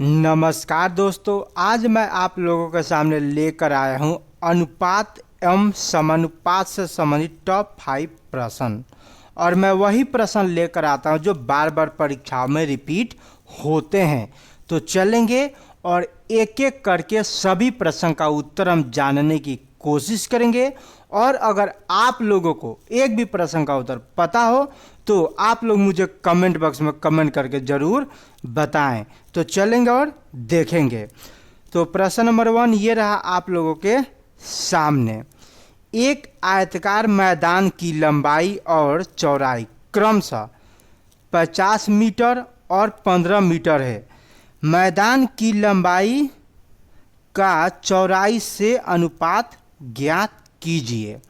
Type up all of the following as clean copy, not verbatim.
नमस्कार दोस्तों, आज मैं आप लोगों के सामने लेकर आया हूं अनुपात एवं समानुपात से संबंधित टॉप 5 प्रश्न। और मैं वही प्रश्न लेकर आता हूं जो बार बार परीक्षाओं में रिपीट होते हैं। तो चलेंगे और एक एक करके सभी प्रश्न का उत्तर हम जानने की कोशिश करेंगे। और अगर आप लोगों को एक भी प्रश्न का उत्तर पता हो तो आप लोग मुझे कमेंट बॉक्स में कमेंट करके ज़रूर बताएं। तो चलेंगे और देखेंगे। तो प्रश्न नंबर 1 ये रहा आप लोगों के सामने। एक आयताकार मैदान की लंबाई और चौड़ाई क्रमशः 50 मीटर और 15 मीटर है। मैदान की लंबाई का चौड़ाई से अनुपात ज्ञात कीजिए।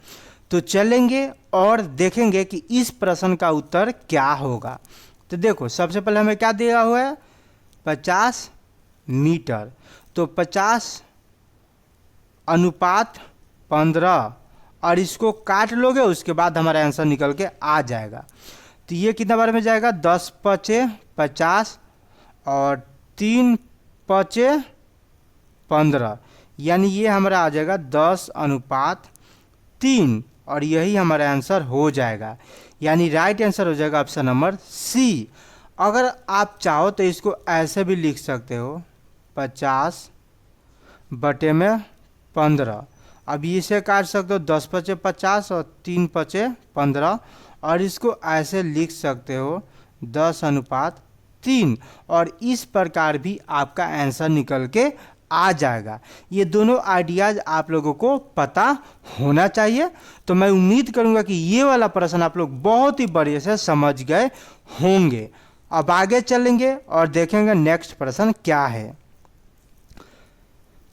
तो चलेंगे और देखेंगे कि इस प्रश्न का उत्तर क्या होगा। तो देखो, सबसे पहले हमें क्या दिया हुआ है, 50 मीटर। तो 50 अनुपात 15 और इसको काट लोगे, उसके बाद हमारा आंसर निकल के आ जाएगा। तो ये कितना बार में जाएगा, 10 पचे 50 और 3 पचे 15, यानी ये हमारा आ जाएगा 10 अनुपात 3 और यही हमारा आंसर हो जाएगा। यानी राइट आंसर हो जाएगा ऑप्शन नंबर सी। अगर आप चाहो तो इसको ऐसे भी लिख सकते हो, 50 बटे में 15। अब इसे काट सकते हो, 10 पचे 50 और 3 पचे 15, और इसको ऐसे लिख सकते हो 10 अनुपात 3, और इस प्रकार भी आपका आंसर निकल के आ जाएगा। ये दोनों आइडियाज आप लोगों को पता होना चाहिए। तो मैं उम्मीद करूंगा कि ये वाला प्रश्न आप लोग बहुत ही बढ़िया से समझ गए होंगे। अब आगे चलेंगे और देखेंगे नेक्स्ट प्रश्न क्या है।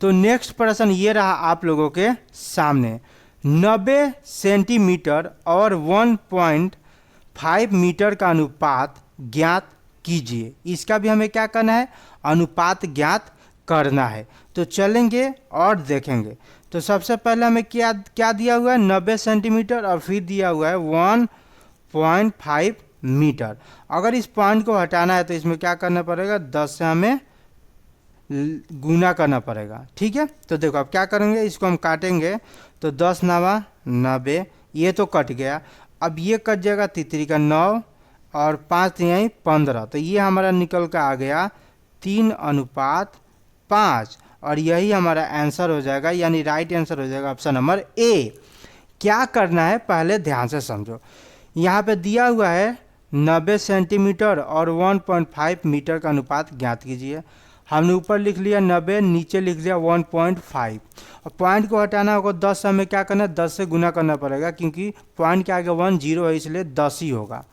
तो नेक्स्ट प्रश्न ये रहा आप लोगों के सामने। 90 सेंटीमीटर और 1.5 मीटर का अनुपात ज्ञात कीजिए। इसका भी हमें क्या करना है, अनुपात ज्ञात करना है। तो चलेंगे और देखेंगे। तो सबसे पहले हमें क्या दिया हुआ है, 90 सेंटीमीटर और फिर दिया हुआ है 1.5 मीटर। अगर इस पॉइंट को हटाना है तो इसमें क्या करना पड़ेगा, 10 से हमें गुना करना पड़ेगा। ठीक है, तो देखो अब क्या करेंगे, इसको हम काटेंगे। तो 10 नवा 90, ये तो कट गया। अब ये कट जाएगा, तितरी का 9 और 5 यहीं 15। तो ये हमारा निकल कर आ गया 3 अनुपात 5 और यही हमारा आंसर हो जाएगा। यानी राइट आंसर हो जाएगा ऑप्शन नंबर ए। क्या करना है पहले ध्यान से समझो। यहाँ पे दिया हुआ है 90 सेंटीमीटर और 1.5 मीटर का अनुपात ज्ञात कीजिए। हमने ऊपर लिख लिया 90, नीचे लिख दिया 1.5। और पॉइंट को हटाना होगा, 10 से हमें क्या करना है, 10 से गुना करना पड़ेगा, क्योंकि पॉइंट के आगे 1 0 है, इसलिए 10 ही होगा।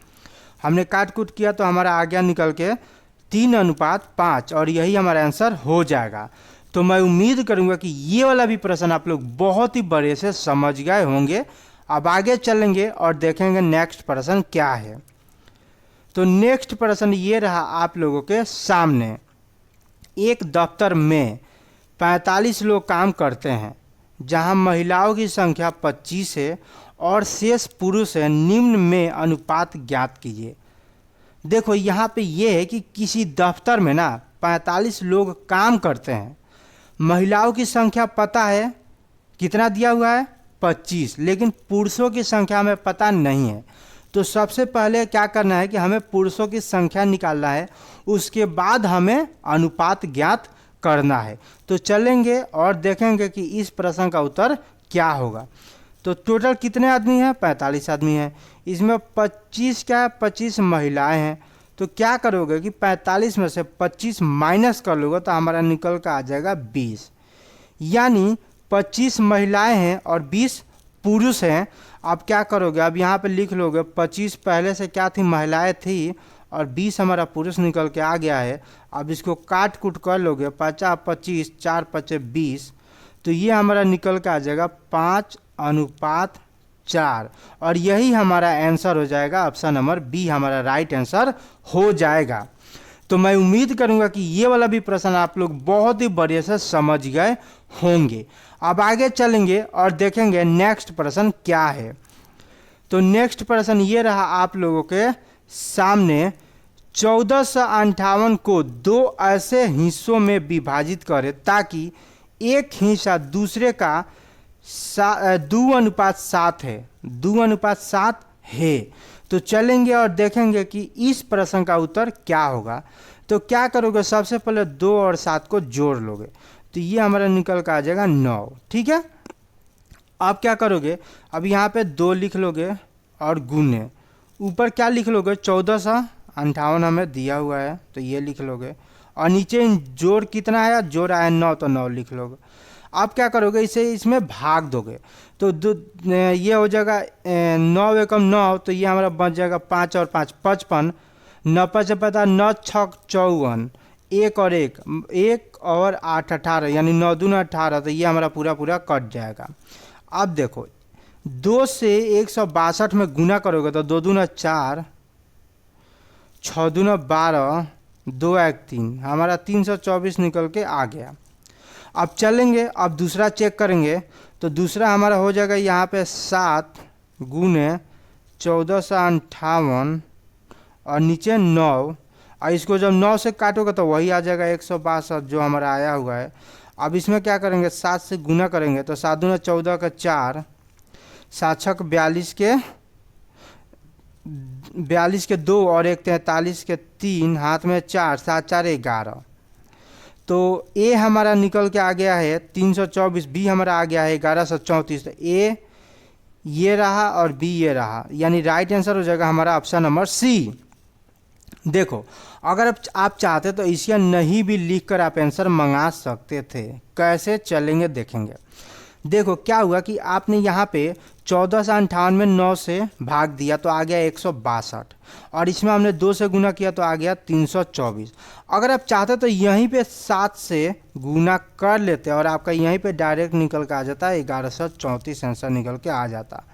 हमने काट कूट किया तो हमारा आ गया निकल के 3 अनुपात 5 और यही हमारा आंसर हो जाएगा। तो मैं उम्मीद करूंगा कि ये वाला भी प्रश्न आप लोग बहुत ही बड़े से समझ गए होंगे। अब आगे चलेंगे और देखेंगे नेक्स्ट प्रश्न क्या है। तो नेक्स्ट प्रश्न ये रहा आप लोगों के सामने। एक दफ्तर में 45 लोग काम करते हैं, जहां महिलाओं की संख्या 25 है और शेष पुरुष है। निम्न में अनुपात ज्ञात कीजिए। देखो, यहाँ पे ये है कि किसी दफ्तर में ना 45 लोग काम करते हैं। महिलाओं की संख्या पता है, कितना दिया हुआ है, 25, लेकिन पुरुषों की संख्या हमें पता नहीं है। तो सबसे पहले क्या करना है कि हमें पुरुषों की संख्या निकालना है, उसके बाद हमें अनुपात ज्ञात करना है। तो चलेंगे और देखेंगे कि इस प्रश्न का उत्तर क्या होगा। तो टोटल कितने आदमी हैं, 45 आदमी हैं। इसमें 25 क्या है, 25 महिलाएं हैं। तो क्या करोगे कि 45 में से 25 माइनस कर लोगे तो हमारा निकल कर आ जाएगा 20। यानी 25 महिलाएं हैं और 20 पुरुष हैं। अब क्या करोगे, अब यहाँ पे लिख लोगे 25 पहले से क्या थी, महिलाएं थी, और 20 हमारा पुरुष निकल के आ गया है। अब इसको काट कूट कर लोगे, 50 25 4 5 20, तो ये हमारा निकल के आ जाएगा 5 अनुपात 4 और यही हमारा आंसर हो जाएगा ऑप्शन नंबर बी, हमारा राइट आंसर हो जाएगा। तो मैं उम्मीद करूंगा कि ये वाला भी प्रश्न आप लोग बहुत ही बढ़िया से समझ गए होंगे। अब आगे चलेंगे और देखेंगे नेक्स्ट प्रश्न क्या है। तो नेक्स्ट प्रश्न ये रहा आप लोगों के सामने। 1458 को दो ऐसे हिस्सों में विभाजित करें ताकि एक हिस्सा दूसरे का 2:7 है, 2:7 है। तो चलेंगे और देखेंगे कि इस प्रश्न का उत्तर क्या होगा। तो क्या करोगे, सबसे पहले 2 और 7 को जोड़ लोगे, तो ये हमारा निकल कर आ जाएगा 9। ठीक है, अब क्या करोगे, अब यहाँ पे 2 लिख लोगे और गुने, ऊपर क्या लिख लोगे, 1458 हमें दिया हुआ है तो ये लिख लोगे, और नीचे जोड़ कितना है, जोड़ आया 9 तो 9 लिख लोगे। अब क्या करोगे, इसे इसमें भाग दोगे तो ये हो जाएगा 9 एकम 9, तो ये हमारा बच जाएगा 5 और 5 55, 9 5 पता 9 6 54, 1 और 1 1 और 8 18, यानी 9 दूना 18, तो ये हमारा पूरा पूरा कट जाएगा। अब देखो 2 से 162 में गुना करोगे तो 2 दूना 4, 6 दूना 12, 2 1 3, हमारा 324 निकल के आ गया। अब चलेंगे, अब दूसरा चेक करेंगे तो दूसरा हमारा हो जाएगा यहाँ पे 7 गुने 1458 और नीचे 9, और इसको जब 9 से काटोगे तो वही आ जाएगा 162 जो हमारा आया हुआ है। अब इसमें क्या करेंगे, 7 से गुना करेंगे तो 7 दूना 14 का 4, 7 6 42 के 2 और 1 43 के 3, हाथ में 4, 7 4 11, तो ए हमारा निकल के आ गया है 324, बी हमारा आ गया है 1134। तो ए ये रहा और बी ये रहा, यानी राइट आंसर हो जाएगा हमारा ऑप्शन नंबर सी। देखो अगर आप चाहते तो इसे नहीं भी लिखकर आप आंसर मंगा सकते थे, कैसे चलेंगे देखेंगे। देखो क्या हुआ कि आपने यहाँ पे 1458 में 9 से भाग दिया तो आ गया 162, और इसमें हमने 2 से गुना किया तो आ गया 324। अगर आप चाहते तो यहीं पे 7 से गुना कर लेते और आपका यहीं पे डायरेक्ट निकल के आ जाता, 1134 आंसर निकल के आ जाता।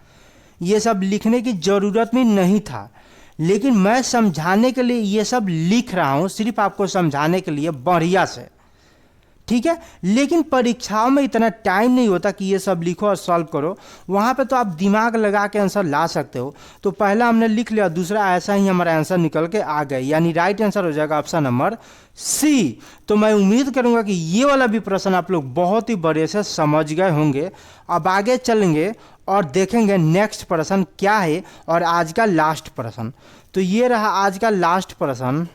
ये सब लिखने की ज़रूरत भी नहीं था, लेकिन मैं समझाने के लिए ये सब लिख रहा हूँ, सिर्फ आपको समझाने के लिए बढ़िया से। ठीक है, लेकिन परीक्षाओं में इतना टाइम नहीं होता कि ये सब लिखो और सॉल्व करो, वहाँ पे तो आप दिमाग लगा के आंसर ला सकते हो। तो पहला हमने लिख लिया, दूसरा ऐसा ही हमारा आंसर निकल के आ गए, यानी राइट आंसर हो जाएगा ऑप्शन नंबर सी। तो मैं उम्मीद करूँगा कि ये वाला भी प्रश्न आप लोग बहुत ही बड़े से समझ गए होंगे। अब आगे चलेंगे और देखेंगे नेक्स्ट प्रश्न क्या है, और आज का लास्ट प्रश्न। तो ये रहा आज का लास्ट प्रश्न,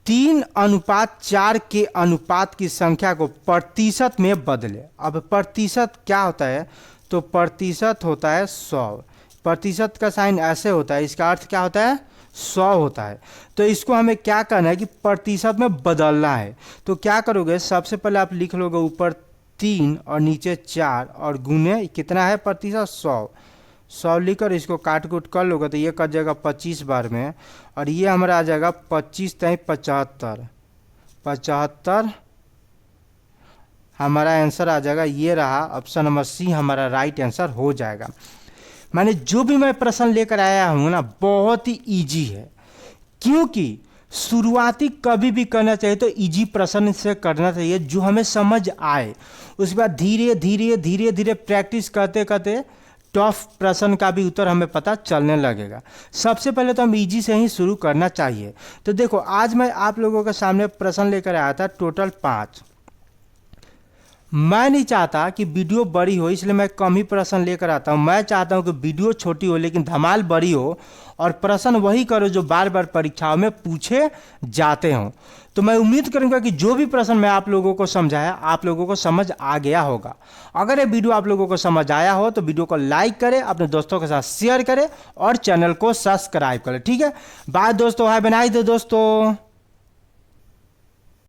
3:4 के अनुपात की संख्या को प्रतिशत में बदले। अब प्रतिशत क्या होता है, तो प्रतिशत होता है 100, प्रतिशत का साइन ऐसे होता है, इसका अर्थ क्या होता है, 100 होता है। तो इसको हमें क्या करना है कि प्रतिशत में बदलना है। तो क्या करोगे, सबसे पहले आप लिख लोगे ऊपर 3 और नीचे 4 और गुने कितना है प्रतिशत, 100 लिखकर इसको काट कूट कर लोगे तो ये कट जाएगा 25 बार में, और ये हमारा आ जाएगा 25 × 75 हमारा आंसर आ जाएगा। ये रहा ऑप्शन नंबर सी हमारा राइट आंसर हो जाएगा। माने जो भी मैं प्रश्न लेकर आया हूँ ना, बहुत ही इजी है, क्योंकि शुरुआती कभी भी करना चाहिए तो इजी प्रश्न से करना चाहिए जो हमें समझ आए। उसके बाद धीरे धीरे धीरे धीरे प्रैक्टिस करते करते टफ प्रश्न का भी उत्तर हमें पता चलने लगेगा। सबसे पहले तो हम इजी से ही शुरू करना चाहिए। तो देखो आज मैं आप लोगों के सामने प्रश्न लेकर आया था टोटल 5। मैं नहीं चाहता कि वीडियो बड़ी हो, इसलिए मैं कम ही प्रश्न लेकर आता हूँ। मैं चाहता हूँ कि वीडियो छोटी हो लेकिन धमाल बड़ी हो, और प्रश्न वही करो जो बार बार परीक्षाओं में पूछे जाते हों। तो मैं उम्मीद करूंगा कि जो भी प्रश्न मैं आप लोगों को समझाया आप लोगों को समझ आ गया होगा। अगर ये वीडियो आप लोगों को समझ आया हो तो वीडियो को लाइक करें, अपने दोस्तों के साथ शेयर करें और चैनल को सब्सक्राइब करें। ठीक है, बाय दोस्तों, हाय बनाई दो दोस्तों।